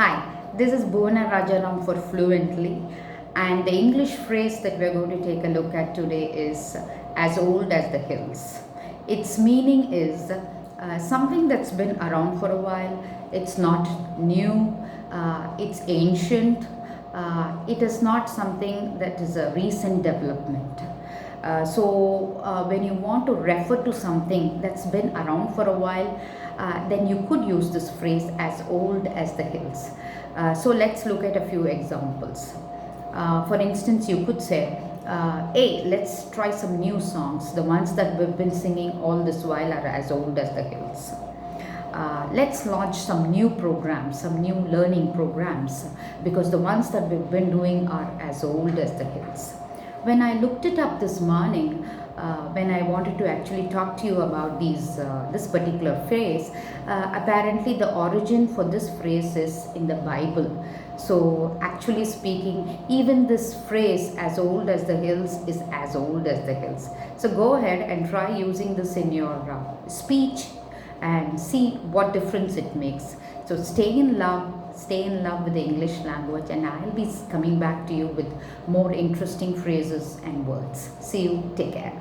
Hi, this is Bhuvana Rajaram for Fluently, and the English phrase that we're going to take a look at today is as old as the hills. Its meaning is something that's been around for a while, it's not new, it's ancient, it is not something that is a recent development. When you want to refer to something that's been around for a while, then you could use this phrase as old as the hills. So let's look at a few examples. For instance, you could say, hey, let's try some new songs. The ones that we've been singing all this while are as old as the hills. Let's launch some new programs, some new learning programs, because the ones that we've been doing are as old as the hills. When I looked it up this morning, when I wanted to actually talk to you about this particular phrase, apparently the origin for this phrase is in the Bible. So actually speaking, even this phrase as old as the hills is as old as the hills. So go ahead and try using this in your speech and see what difference it makes. So stay in love with the English language, and I'll be coming back to you with more interesting phrases and words. See you, take care.